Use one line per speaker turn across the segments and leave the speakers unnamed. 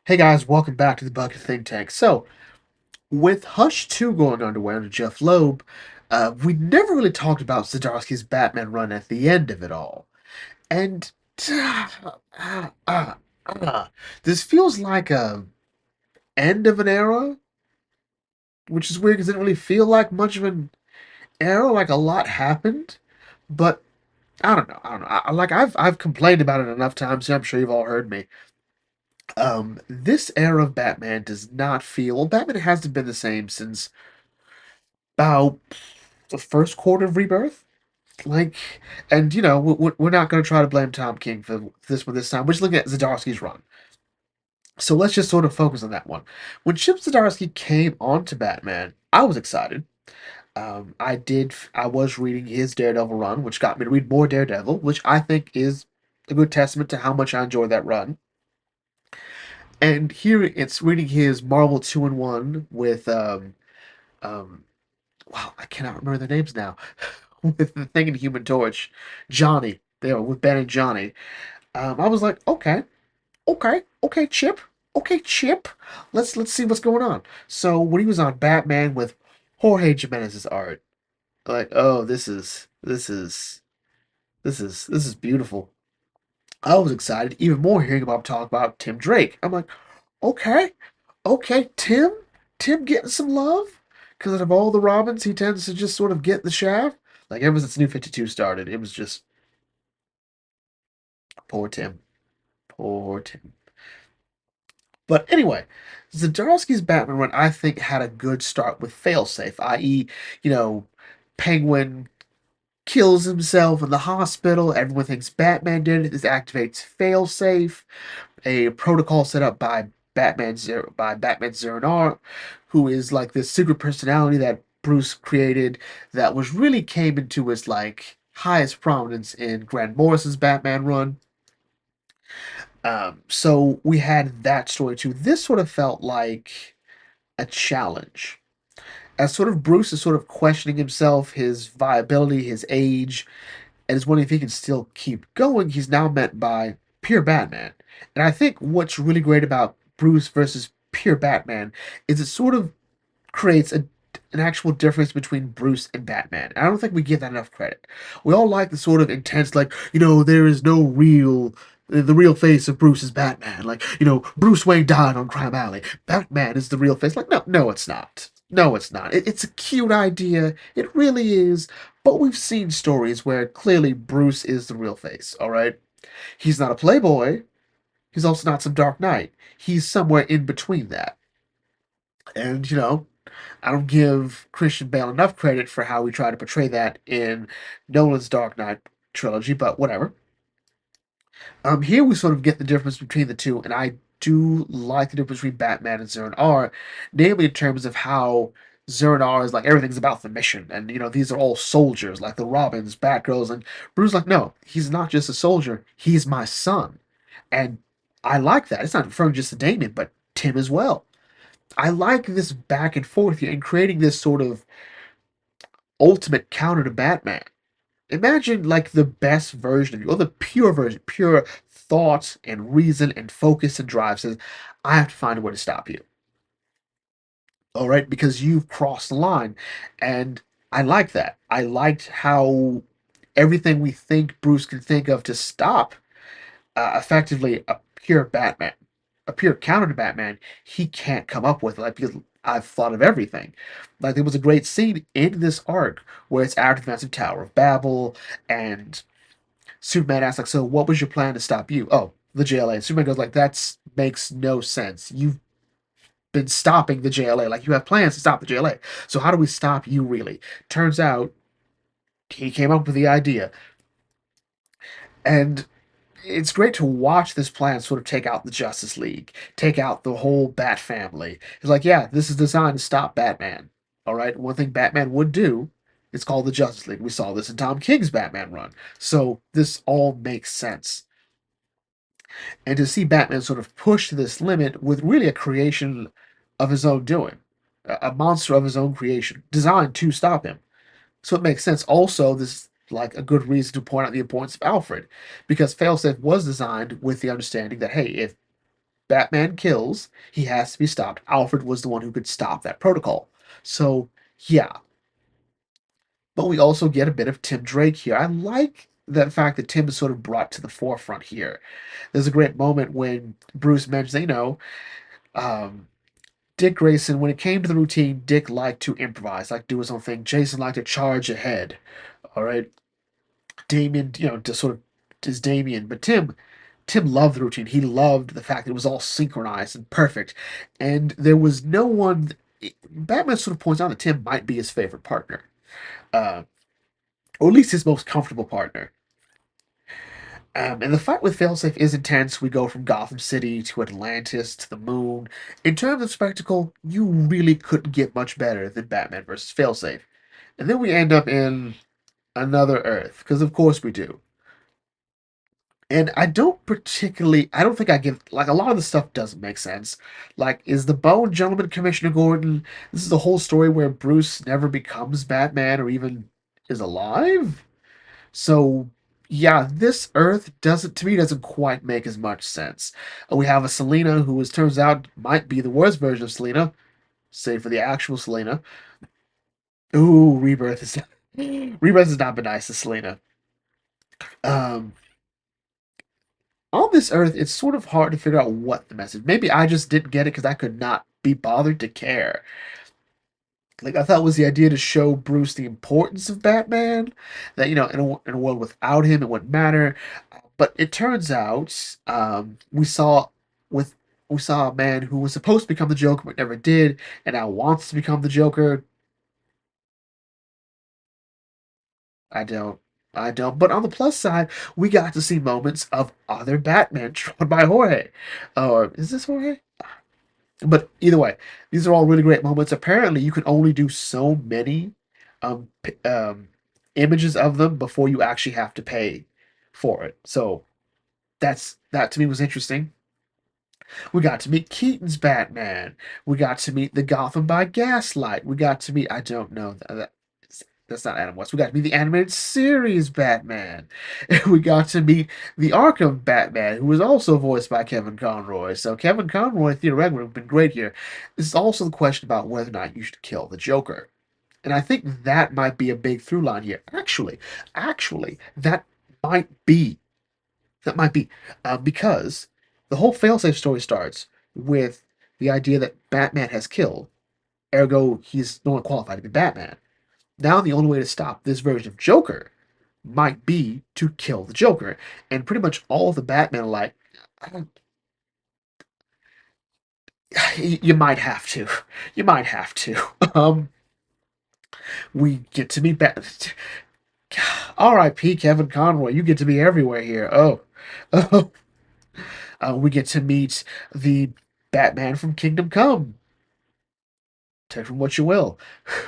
Hey guys, welcome back to the Bucket Think Tank. So, with Hush 2 going underway under Jeff Loeb, we never really talked about Zdarsky's Batman run at the end of it all. And uh, uh, uh, this feels like a end of an era, which is weird because it didn't really feel like much of an era, like a lot happened. But I don't know. I've complained about it enough times, I'm sure you've all heard me. This era of Batman does not feel well. Batman hasn't been the same since about the first quarter of Rebirth. Like, and we're not going to try to blame Tom King for this one this time. We're just looking at Zdarsky's run. So let's just sort of focus on that one. When Chip Zdarsky came onto Batman, I was excited. I was reading his Daredevil run, which got me to read more Daredevil, which I think is a good testament to how much I enjoyed that run. And here it's reading his Marvel 2-in-1 with um wow, I cannot remember their names now. With the Thing and Human Torch, Johnny. They were with Ben and Johnny. I was like, okay, Chip, okay, Chip. Let's see what's going on. So when he was on Batman with Jorge Jimenez's art, like, oh, this is beautiful. I was excited even more hearing about talk about Tim Drake. I'm like, okay, okay, Tim getting some love because out of all the Robins, he tends to just sort of get the shaft. Like ever since New 52 started, it was just poor Tim, poor Tim. But anyway, Zdarsky's Batman run I think had a good start with failsafe, i.e., you know, Penguin kills himself in the hospital. Everyone thinks Batman did it. This activates failsafe, a protocol set up by Batman Zero, who is like this secret personality that Bruce created that was really came into his like highest prominence in Grant Morrison's Batman run. So we had that story too. This sort of felt like a challenge. As sort of Bruce is sort of questioning himself, his viability, his age, and is wondering if he can still keep going, he's now met by pure Batman. And I think what's really great about Bruce versus pure Batman is it sort of creates an actual difference between Bruce and Batman. And I don't think we give that enough credit. We all like the sort of intense, like, there is no real. The real face of Bruce is Batman. Like, Bruce Wayne died on Crime Alley. Batman is the real face. Like, no, no, it's not. No, it's not. It's a cute idea. It really is. But we've seen stories where clearly Bruce is the real face, all right? He's not a playboy. He's also not some Dark Knight. He's somewhere in between that. And, I don't give Christian Bale enough credit for how he tried to portray that in Nolan's Dark Knight trilogy, but whatever. Here we sort of get the difference between the two, and I do like the difference between Batman and Zero R, namely in terms of how Zero R is like everything's about the mission, and these are all soldiers, like the Robins, Batgirls, and Bruce like no, he's not just a soldier, he's my son, and I like that. It's not referring just to Damien, but Tim as well. I like this back and forth here and creating this sort of ultimate counter to Batman. Imagine like the best version of you, or the pure version, pure thought and reason and focus and drive says, I have to find a way to stop you. All right, because you've crossed the line. And I like that. I liked how everything we think Bruce can think of to stop effectively a pure Batman, a pure counter to Batman, he can't come up with, like, because I've thought of everything. Like there was a great scene in this arc where it's after the massive Tower of Babel, and Superman asks like, "So what was your plan to stop you?" Oh, the JLA. And Superman goes like, "That makes no sense. You've been stopping the JLA. Like you have plans to stop the JLA. So how do we stop you really?" Turns out he came up with the idea, and it's great to watch this plan sort of take out the Justice League, take out the whole Bat family. It's like, yeah, this is designed to stop Batman. All right, one thing Batman would do is call the Justice League. We saw this in Tom King's Batman run, so this all makes sense. And to see Batman sort of push to this limit with really a creation of his own doing, a monster of his own creation, designed to stop him. So it makes sense. Also, this is like a good reason to point out the importance of Alfred, because Failsafe was designed with the understanding that hey, if Batman kills, he has to be stopped. Alfred was the one who could stop that protocol. So, yeah. But we also get a bit of Tim Drake here. I like the fact that Tim is sort of brought to the forefront here. There's a great moment when Bruce mentions, um, Dick Grayson, when it came to the routine, Dick liked to improvise, like do his own thing. Jason liked to charge ahead. All right. Damien, just sort of is Damien, but Tim loved the routine. He loved the fact that it was all synchronized and perfect, and there was no one. Batman sort of points out that Tim might be his favorite partner, uh, or at least his most comfortable partner. And the fight with Failsafe is intense. We go from Gotham City to Atlantis to the moon. In terms of spectacle, you really couldn't get much better than Batman versus Failsafe. And then we end up in another Earth, because of course we do. And I don't think I give, like, a lot of the stuff doesn't make sense. Like, is the Bone Gentleman Commissioner Gordon, this is the whole story where Bruce never becomes Batman or even is alive? So, yeah, this Earth doesn't, to me, doesn't quite make as much sense. We have a Selina who, as turns out, might be the worst version of Selina, save for the actual Selina. Ooh, Rebirth has not been nice to Selina. Um, on this Earth, it's sort of hard to figure out what the message. Maybe I just didn't get it because I could not be bothered to care. Like, I thought it was the idea to show Bruce the importance of Batman, that in a world without him it wouldn't matter. But it turns out, with we saw a man who was supposed to become the Joker but never did, and now wants to become the Joker. I don't. I don't. But on the plus side, we got to see moments of other Batman drawn by Jorge. Or is this Jorge? But either way, these are all really great moments. Apparently, you can only do so many images of them before you actually have to pay for it. So that to me was interesting. We got to meet Keaton's Batman. We got to meet the Gotham by Gaslight. We got to meet, I don't know, that's not Adam West. We got to meet the animated series Batman. We got to meet the Arkham Batman, who was also voiced by Kevin Conroy. So Kevin Conroy, theoretically, would have been great here. This is also the question about whether or not you should kill the Joker. And I think that might be a big through line here. Actually, might be that might be because the whole failsafe story starts with the idea that Batman has killed, ergo he's no one qualified to be Batman. Now the only way to stop this version of Joker might be to kill the Joker, and pretty much all of the Batman are like, you might have to, you might have to. We get to meet Batman. R.I.P. Kevin Conroy. You get to be everywhere here. Oh, oh. We get to meet the Batman from Kingdom Come. Take from what you will.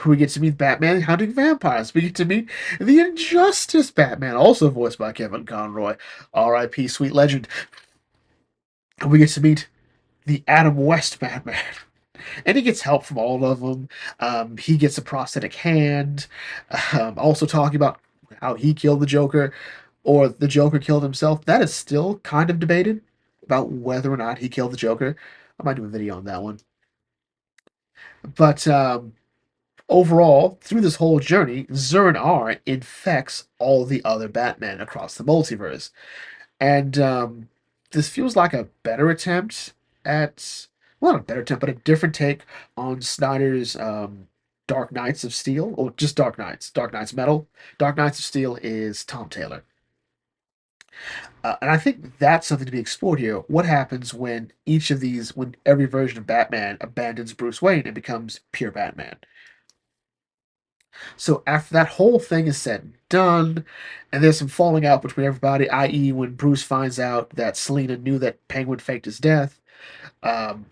We get to meet Batman hunting vampires. We get to meet the Injustice Batman, also voiced by Kevin Conroy. R.I.P. Sweet Legend. We get to meet the Adam West Batman. And he gets help from all of them. He gets a prosthetic hand. Also talking about how he killed the Joker, or the Joker killed himself. That is still kind of debated about whether or not he killed the Joker. I might do a video on that one. But overall, through this whole journey, Zur-En-Arrh infects all the other Batman across the multiverse. And this feels like a better attempt at, well, not a better attempt, but a different take on Snyder's Dark Knights of Steel, or just Dark Knights Metal. Dark Knights of Steel is Tom Taylor. And I think that's something to be explored here. What happens when every version of Batman abandons Bruce Wayne and becomes pure Batman? So after that whole thing is said and done, and there's some falling out between everybody, i.e., when Bruce finds out that Selina knew that Penguin faked his death, um,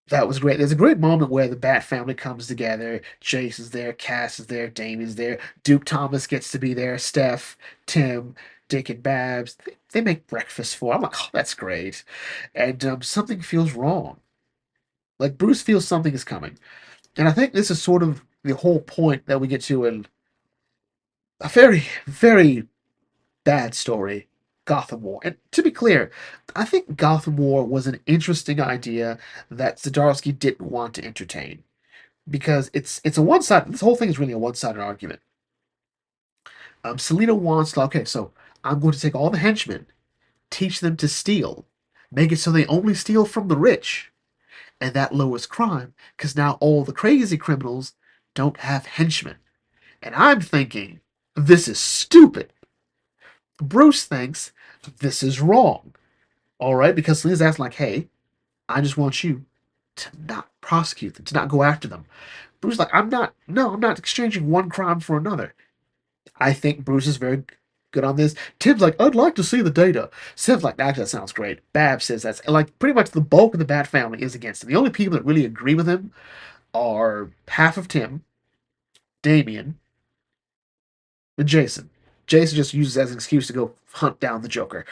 that was great. There's a great moment where the Bat family comes together. Jason's there, Cass is there, Damien's there, Duke Thomas gets to be there, Steph, Tim, Dick, and Babs. They make breakfast for. I'm like, oh, that's great. And something feels wrong. Like Bruce feels something is coming, and I think this is sort of the whole point that we get to in a very, very bad story Gotham War. And to be clear, I think Gotham War was an interesting idea that Zdarsky didn't want to entertain because it's a one side. This whole thing is really a one sided argument. Selina wants to, okay, so I'm going to take all the henchmen, teach them to steal, make it so they only steal from the rich, and that lowers crime because now all the crazy criminals don't have henchmen. And I'm thinking, this is stupid. Bruce thinks this is wrong. All right, because Selena's asking like, hey, I just want you to not prosecute them, to not go after them. Bruce is like, I'm not, no, I'm not exchanging one crime for another. I think Bruce is very good on this. Tim's like, I'd like to see the data. Siv's like, actually, that sounds great. Bab says that's like pretty much the bulk of the Bat family is against him. The only people that really agree with him are half of Tim, Damien, and Jason. Jason just uses it as an excuse to go hunt down the Joker.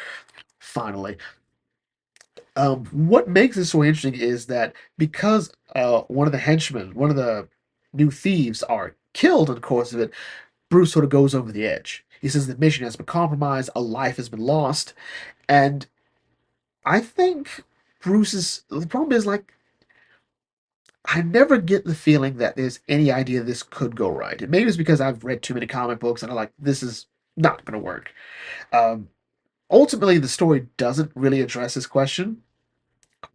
Finally, what makes this so interesting is that because one of the henchmen, one of the new thieves, are killed in the course of it, Bruce sort of goes over the edge. He says the mission has been compromised, a life has been lost, and I think Bruce's the problem is like I never get the feeling that there's any idea this could go right. And maybe it's because I've read too many comic books and I'm like, this is not going to work. Um, Ultimately, the story doesn't really address this question,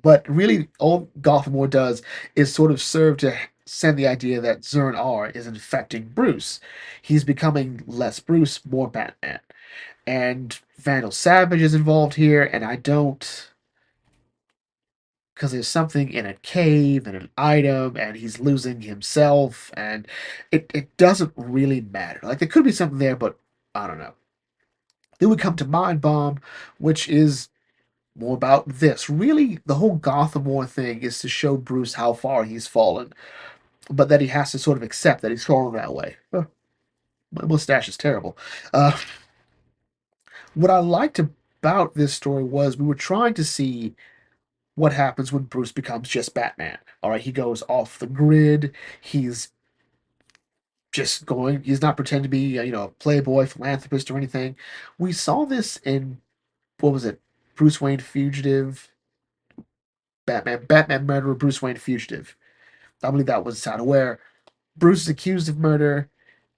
but really, all Gotham War does is sort of serve to send the idea that Zern R is infecting Bruce. He's becoming less Bruce, more Batman. And Vandal Savage is involved here, and I don't. Because there's something in a cave and an item, and he's losing himself, and it doesn't really matter. Like, there could be something there, but I don't know. Then we come to Mind Bomb, which is more about this. Really, the whole Gotham War thing is to show Bruce how far he's fallen, but that he has to sort of accept that he's fallen that way. My mustache is terrible. Uh, what I liked about this story was we were trying to see what happens when Bruce becomes just Batman. All right, he goes off the grid. He's just going. He's not pretending to be, a playboy, philanthropist, or anything. We saw this in what was it? Bruce Wayne Fugitive, Batman Murderer, Bruce Wayne Fugitive. I believe that was the title where Bruce is accused of murder,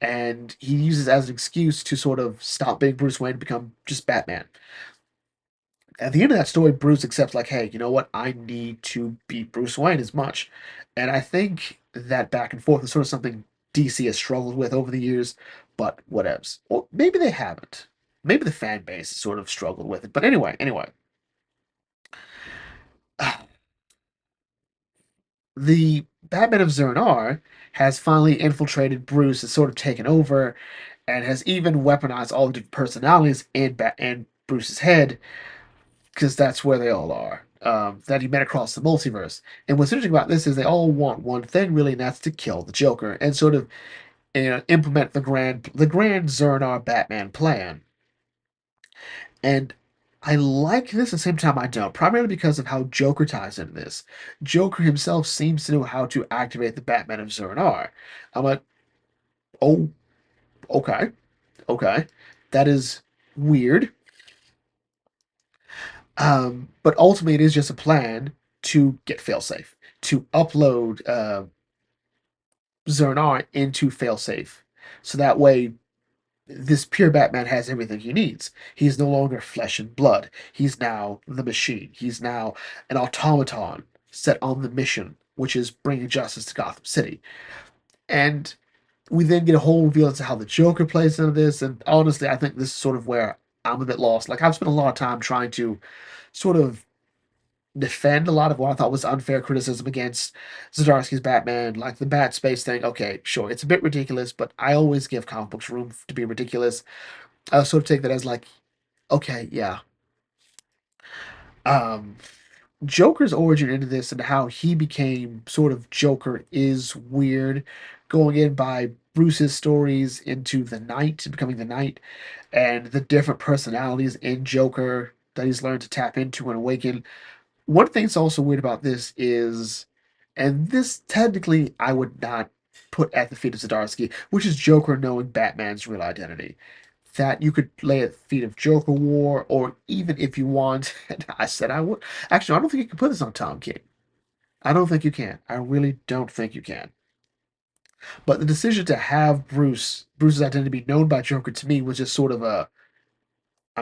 and he uses it as an excuse to sort of stop being Bruce Wayne and become just Batman. At the end of that story, Bruce accepts, like, hey, you know what? I need to beat Bruce Wayne as much. And I think that back and forth is sort of something DC has struggled with over the years, but whatevs. Or maybe they haven't. Maybe the fan base has sort of struggled with it. But anyway, the Batman of Zernar has finally infiltrated Bruce, has sort of taken over, and has even weaponized all the different personalities in Bruce's head because that's where they all are. That he met across the multiverse. And what's interesting about this is they all want one thing, really, and that's to kill the Joker and sort of implement the grand Zernar Batman plan. And I like this at the same time I don't, primarily because of how Joker ties into this. Joker himself seems to know how to activate the Batman of Zernar. I'm like, oh, okay, okay, that is weird. But ultimately, it is just a plan to get failsafe, to upload Zernar into failsafe. So that way, this pure Batman has everything he needs. He's no longer flesh and blood. He's now the machine. He's now an automaton set on the mission, which is bringing justice to Gotham City. And we then get a whole reveal as to how the Joker plays into this. And honestly, I think this is sort of where I'm a bit lost. Like, I've spent a lot of time trying to sort of defend a lot of what I thought was unfair criticism against Zdarsky's Batman, like the Bat Space thing. Okay, sure, it's a bit ridiculous, but I always give comic books room to be ridiculous. I sort of take that as like, okay, yeah. Um, Joker's origin into this and how he became sort of Joker is weird. Going in by Bruce's stories into the Knight, becoming the Knight, and the different personalities in Joker that he's learned to tap into and awaken. One thing that's also weird about this is, and this technically I would not put at the feet of Zdarsky, which is Joker knowing Batman's real identity. that you could lay at the feet of Joker War, or even if you want, and I said I would. Actually, I don't think you can put this on Tom King. I don't think you can. I really don't think you can. But the decision to have Bruce's identity be known by Joker to me was just sort of a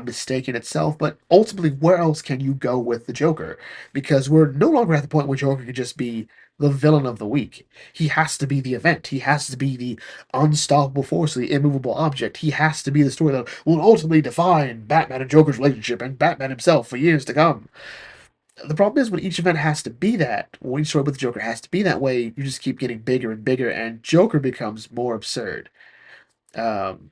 mistake in itself. But ultimately, where else can you go with the Joker? Because we're no longer at the point where Joker can just be the villain of the week. He has to be the event. He has to be the unstoppable force, the immovable object. He has to be the story that will ultimately define Batman and Joker's relationship and Batman himself for years to come. The problem is when each event has to be that, when each story with the Joker has to be that way, you just keep getting bigger and bigger, and Joker becomes more absurd. Um,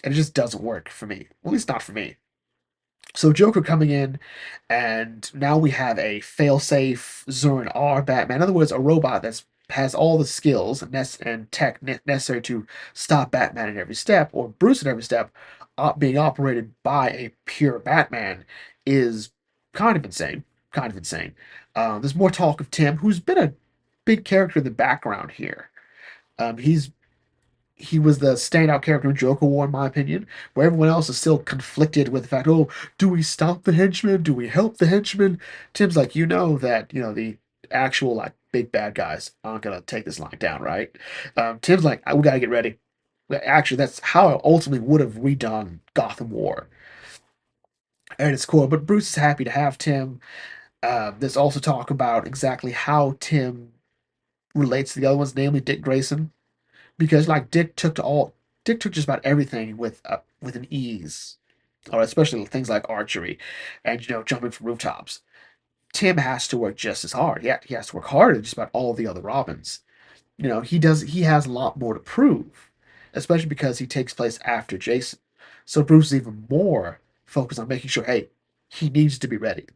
and it just doesn't work for me. At least not for me. So Joker coming in, and now we have a failsafe Zurn R Batman. In other words, a robot that has all the skills and tech necessary to stop Batman at every step, or Bruce at every step, being operated by a pure Batman is kind of insane. Kind of insane. There's more talk of Tim, who's been a big character in the background here. He was the standout character in Joker War, in my opinion, where everyone else is still conflicted with the fact, oh, do we stop the henchmen? Do we help the henchmen? Tim's like, you know that, the actual, like, big bad guys aren't going to take this line down, right? Tim's like, we got to get ready. Actually, that's how I ultimately would have redone Gotham War at its core. But Bruce is happy to have Tim. There's also talk about exactly how Tim relates to the other ones, namely Dick Grayson, because like Dick took just about everything with an ease, or especially things like archery, and jumping from rooftops. Tim has to work just as hard. Yeah, he has to work harder than just about all the other Robins. He has a lot more to prove, especially because he takes place after Jason. So Bruce is even more focused on making sure, hey, he needs to be ready.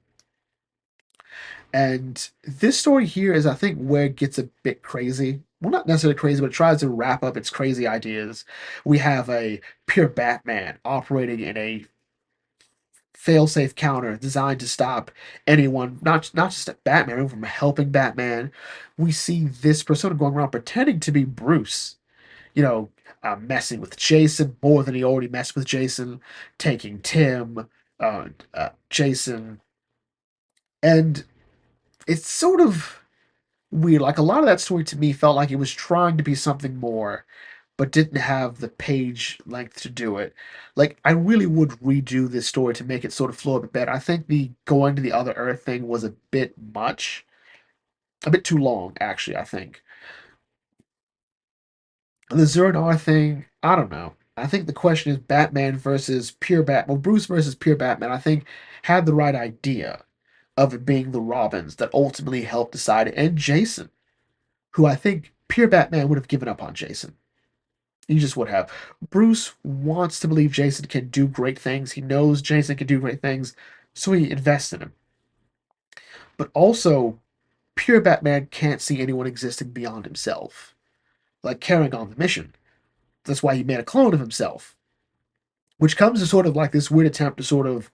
And this story here is, I think, where it gets a bit crazy. Well, not necessarily crazy, but it tries to wrap up its crazy ideas. We have a pure Batman operating in a failsafe counter designed to stop anyone, not just Batman, anyone from helping Batman. We see this persona going around pretending to be Bruce, you know, messing with Jason more than he already messed with Jason, taking Tim, Jason, and it's sort of weird. Like a lot of that story to me felt like it was trying to be something more, but didn't have the page length to do it. Like I really would redo this story to make it sort of flow a bit better. I think the going to the other Earth thing was a bit much, a bit too long, actually. I think the Zero thing. I don't know. I think the question is Batman versus pure Batman. Well, Bruce versus pure Batman. I think had the right idea of it being the Robins that ultimately helped decide it, and Jason, who I think pure Batman would have given up on Jason. He just would have. Bruce wants to believe Jason can do great things. He knows Jason can do great things, so he invests in him. But also, pure Batman can't see anyone existing beyond himself, like carrying on the mission. That's why he made a clone of himself, which comes to sort of like this weird attempt to sort of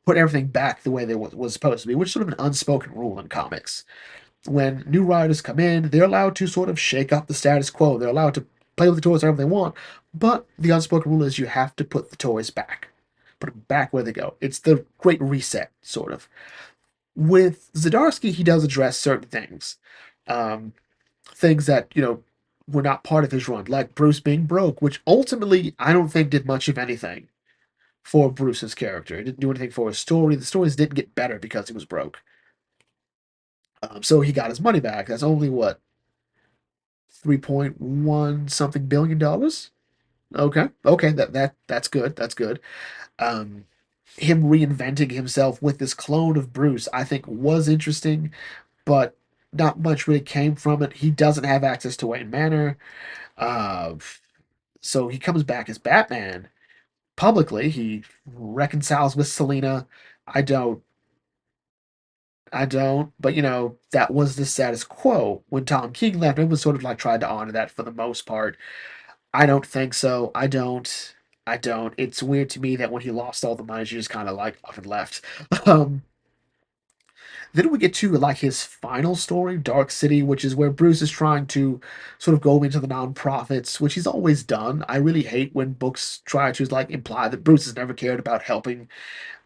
put everything back the way they was supposed to be, which is sort of an unspoken rule in comics. When new writers come in, they're allowed to sort of shake up the status quo. They're allowed to play with the toys however they want, but the unspoken rule is you have to put the toys back. Put them back where they go. It's the great reset, sort of. With Zdarsky, he does address certain things. Um, Things that, were not part of his run, like Bruce being broke, which ultimately I don't think did much of anything for Bruce's character. It didn't do anything for his story. The stories didn't get better because he was broke. So he got his money back. That's only what 3.1 something billion dollars. Okay, that's good. That's good. Um, Him reinventing himself with this clone of Bruce, I think, was interesting, but not much really came from it. He doesn't have access to Wayne Manor, uh, so he comes back as Batman publicly. He reconciles with Selina. I don't. I don't, but that was the status quo when Tom King left. It was sort of like tried to honor that for the most part. I don't think so. I don't. I don't. It's weird to me that when he lost all the money, she just kind of like up and left. Um, Then we get to like his final story, Dark City, which is where Bruce is trying to sort of go into the nonprofits, which he's always done. I really hate when books try to like imply that Bruce has never cared about helping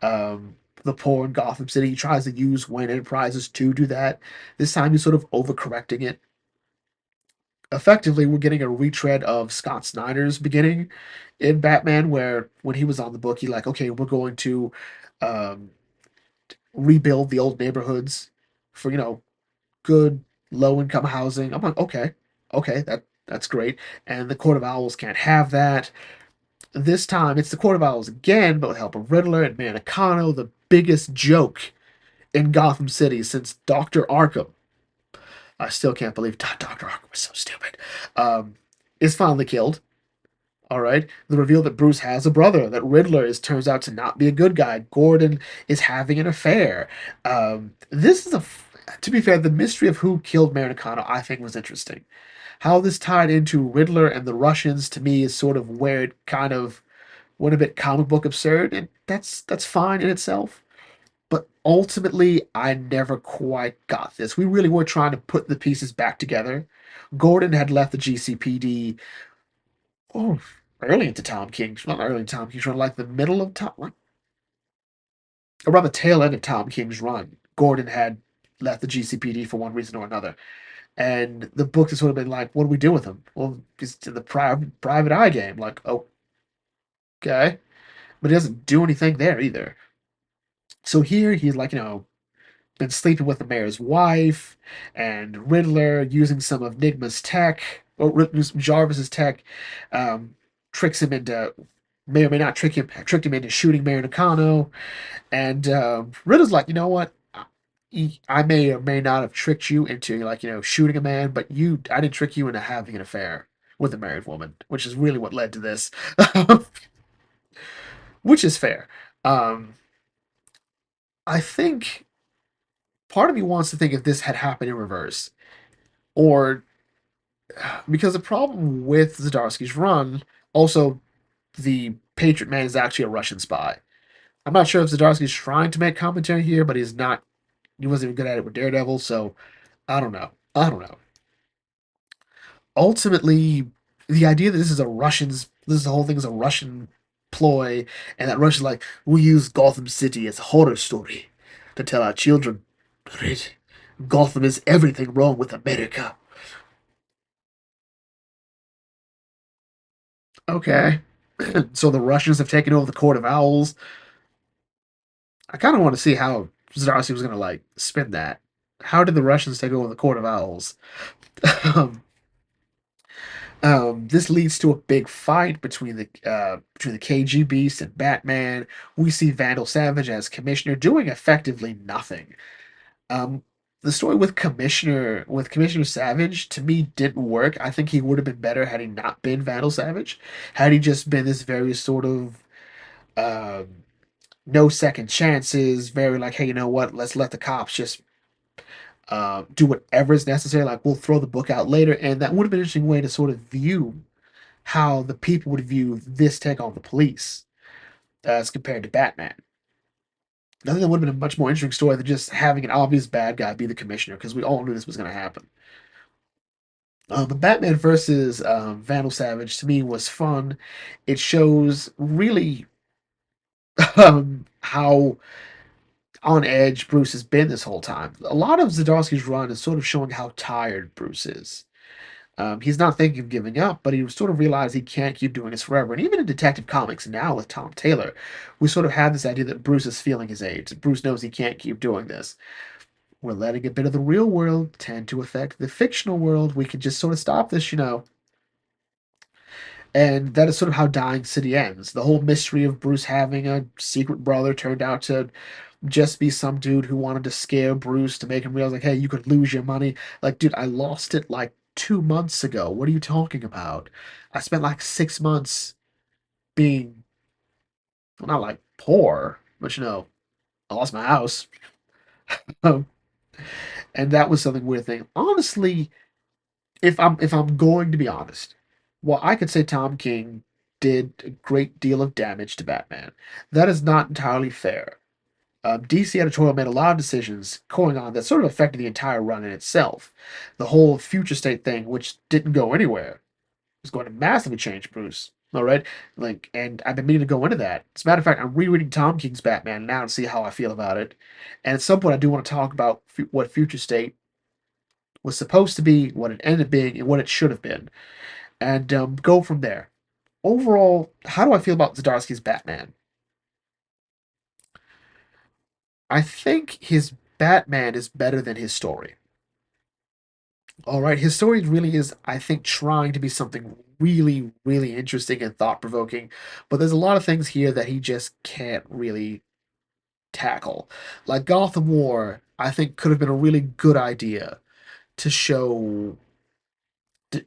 the poor in Gotham City. He tries to use Wayne Enterprises to do that. This time he's sort of overcorrecting it. Effectively, we're getting a retread of Scott Snyder's beginning in Batman, where when he was on the book, he like, okay, we're going to um, rebuild the old neighborhoods for good low income housing. I'm like, okay, okay, that's great. And the Court of Owls can't have that. This time it's the Court of Owls again, but with help of Riddler and Manacano, the biggest joke in Gotham City since Dr. Arkham. I still can't believe Dr. Arkham was so stupid. Is finally killed. All right. The reveal that Bruce has a brother, that Riddler is turns out to not be a good guy. Gordon is having an affair. This is to be fair, the mystery of who killed Maricano, I think, was interesting. How this tied into Riddler and the Russians to me is sort of where it kind of went a bit comic book absurd, and that's fine in itself. But ultimately, I never quite got this. We really were trying to put the pieces back together. Gordon had left the GCPD oh, early into Tom King's, not early into Tom King's run, like the middle of Tom, like around the tail end of Tom King's run. Gordon had left the GCPD for one reason or another. And the book has sort of been like, what do we do with him? Well, he's to the private eye game. Like, okay. But he doesn't do anything there either. So here he's like, been sleeping with the mayor's wife, and Riddler using some of Nigma's tech, or Jarvis's tech, um, tricks him into, may or may not tricked him into shooting Mayor Nakano. And Riddler's like, you know what? I may or may not have tricked you into like shooting a man, but I didn't trick you into having an affair with a married woman, which is really what led to this, which is fair. Um, I think part of me wants to think if this had happened in reverse, or because the problem with Zdarsky's run, also the Patriot Man is actually a Russian spy. I'm not sure if Zdarsky's trying to make commentary here, but he's not. He wasn't even good at it with Daredevil, so I don't know. I don't know. Ultimately, the idea that this whole thing is a Russian ploy, and that Russia's like, we use Gotham City as a horror story to tell our children, right? Gotham is everything wrong with America. Okay. So the Russians have taken over the Court of Owls. I kind of want to see how Zdarsky was going to like spin that. How did the Russians take over the Court of Owls? um, this leads to a big fight between the KG Beast and Batman. We see Vandal Savage as Commissioner doing effectively nothing. Um, the story with Commissioner Savage to me didn't work. I think he would have been better had he not been Vandal Savage. Had he just been this very sort of um, no second chances, very like, hey, you know what? Let's let the cops just do whatever is necessary. Like we'll throw the book out later, and that would have been an interesting way to sort of view how the people would view this take on the police as compared to Batman. I think that would have been a much more interesting story than just having an obvious bad guy be the commissioner, because we all knew this was going to happen. But Batman versus Vandal Savage to me was fun. It shows really how on edge Bruce has been this whole time. A lot of Zdarsky's run is sort of showing how tired Bruce is. He's not thinking of giving up, but he sort of realized he can't keep doing this forever. And even in Detective Comics now with Tom Taylor, we sort of have this idea that Bruce is feeling his age. Bruce knows he can't keep doing this. We're letting a bit of the real world tend to affect the fictional world. We can just sort of stop this. And that is sort of how Dying City ends. The whole mystery of Bruce having a secret brother turned out to just be some dude who wanted to scare Bruce to make him realize, like, hey, you could lose your money. Like, dude, I lost it like 2 months ago. What are you talking about? I spent like 6 months being, well, not like poor, but I lost my house. Um, and that was something weird thing. Honestly, if I'm going to be honest, well, I could say Tom King did a great deal of damage to Batman. That is not entirely fair. DC editorial made a lot of decisions going on that sort of affected the entire run in itself. The whole future state thing, which didn't go anywhere, was going to massively change Bruce. All right, like, and I've been meaning to go into that. As a matter of fact, I'm rereading Tom King's Batman now to see how I feel about it. And at some point, I do want to talk about what Future State was supposed to be, what it ended up being, and what it should have been, and go from there. Overall, how do I feel about Zdarsky's Batman? I think his Batman is better than his story. All right, his story really is, I think, trying to be something really, really interesting and thought provoking, but there's a lot of things here that he just can't really tackle. Like Gotham War, I think could have been a really good idea to show. This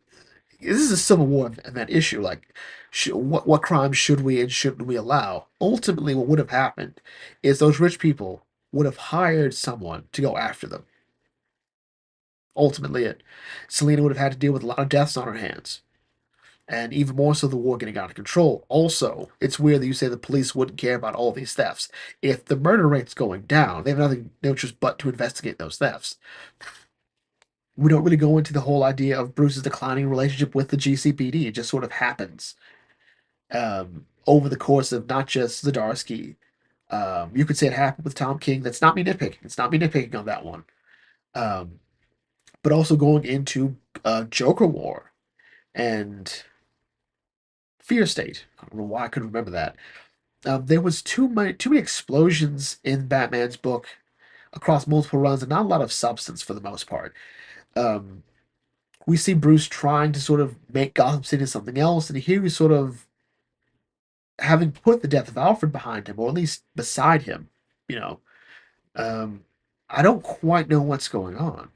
is a civil war event issue. Like, what crimes should we and shouldn't we allow? Ultimately, what would have happened is those rich people would have hired someone to go after them. Ultimately, Selena would have had to deal with a lot of deaths on her hands, and even more so, the war getting out of control. Also, it's weird that you say the police wouldn't care about all these thefts. If the murder rate's going down, they have nothing, no choice but to investigate those thefts. We don't really go into the whole idea of Bruce's declining relationship with the GCPD. It just sort of happens over the course of not just Zdarsky. You could say it happened with Tom King. That's not me nitpicking. It's not me nitpicking on that one. Um, but also going into Joker War and Fear State. I don't know why I couldn't remember that. There was too many explosions in Batman's book across multiple runs, and not a lot of substance for the most part. Um, we see Bruce trying to sort of make Gotham City something else, and here he's sort of having put the death of Alfred behind him, or at least beside him. You know, um, I don't quite know what's going on.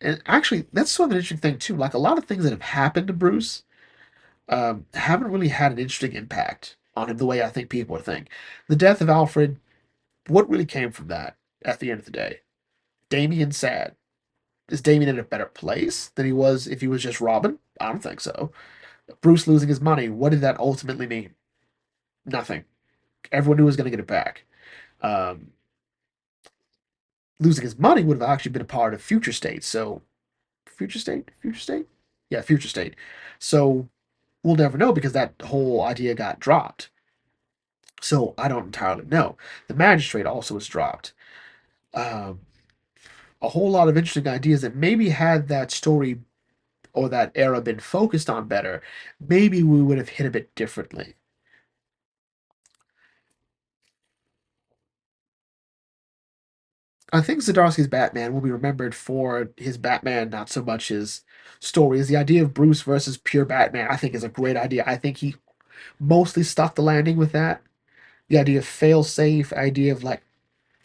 And actually, that's sort of an interesting thing too. Like a lot of things that have happened to Bruce haven't really had an interesting impact on him the way I think people would think. The death of Alfred, what really came from that at the end of the day? Damian sad. Is Damian in a better place than he was if he was just Robin? I don't think so. Bruce losing his money, what did that ultimately mean? Nothing. Everyone knew he was going to get it back. Um, Losing his money would have actually been a part of Future State. So, Future State? Yeah, Future State. So, we'll never know because that whole idea got dropped. So, I don't entirely know. The Magistrate also was dropped. Um, a whole lot of interesting ideas that maybe had that story or that era been focused on better, maybe we would have hit a bit differently. I think Zdarsky's Batman will be remembered for his Batman, not so much his stories. The idea of Bruce versus pure Batman, I think, is a great idea. I think he mostly stuck the landing with that. The idea of fail safe, idea of like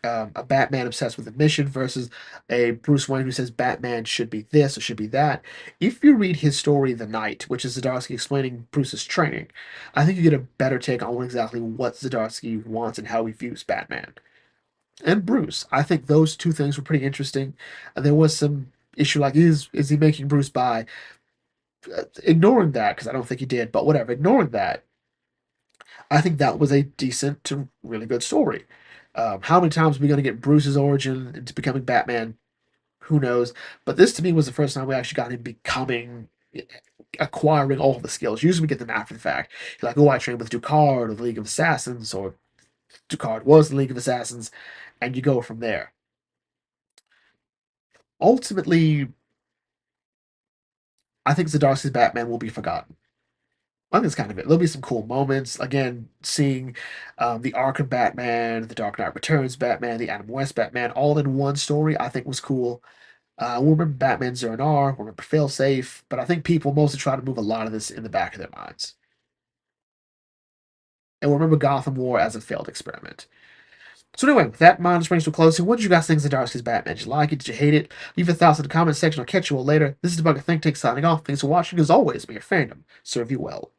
a Batman obsessed with a mission versus a Bruce Wayne who says Batman should be this or should be that. If you read his story, The Night, which is Zdarsky explaining Bruce's training, I think you get a better take on exactly what Zdarsky wants and how he views Batman and Bruce. I think those two things were pretty interesting. There was some issue like is he making Bruce buy? Ignoring that because I don't think he did, but whatever. Ignoring that, I think that was a decent to really good story. How many times are we going to get Bruce's origin into becoming Batman? Who knows? But this to me was the first time we actually got him becoming, acquiring all the skills. Usually we get them after the fact. You're like, oh, I trained with Ducard or the League of Assassins, or Ducard was the League of Assassins, and you go from there. Ultimately, I think Zdarsky's Batman will be forgotten. I think that's kind of it. There'll be some cool moments. Again, seeing the Arkham Batman, the Dark Knight Returns Batman, the Adam West Batman, all in one story, I think was cool. We'll remember Batman Zero and R, we'll remember Failsafe, but I think people mostly try to move a lot of this in the back of their minds. And we'll remember Gotham War as a failed experiment. So anyway, with that in mind, this brings to a close. What did you guys think of Zdarsky's Batman? Did you like it? Did you hate it? Leave your thoughts in the comment section. I'll catch you all later. This is Debugger Think Tank signing off. Thanks for watching. As always, may your fandom serve you well.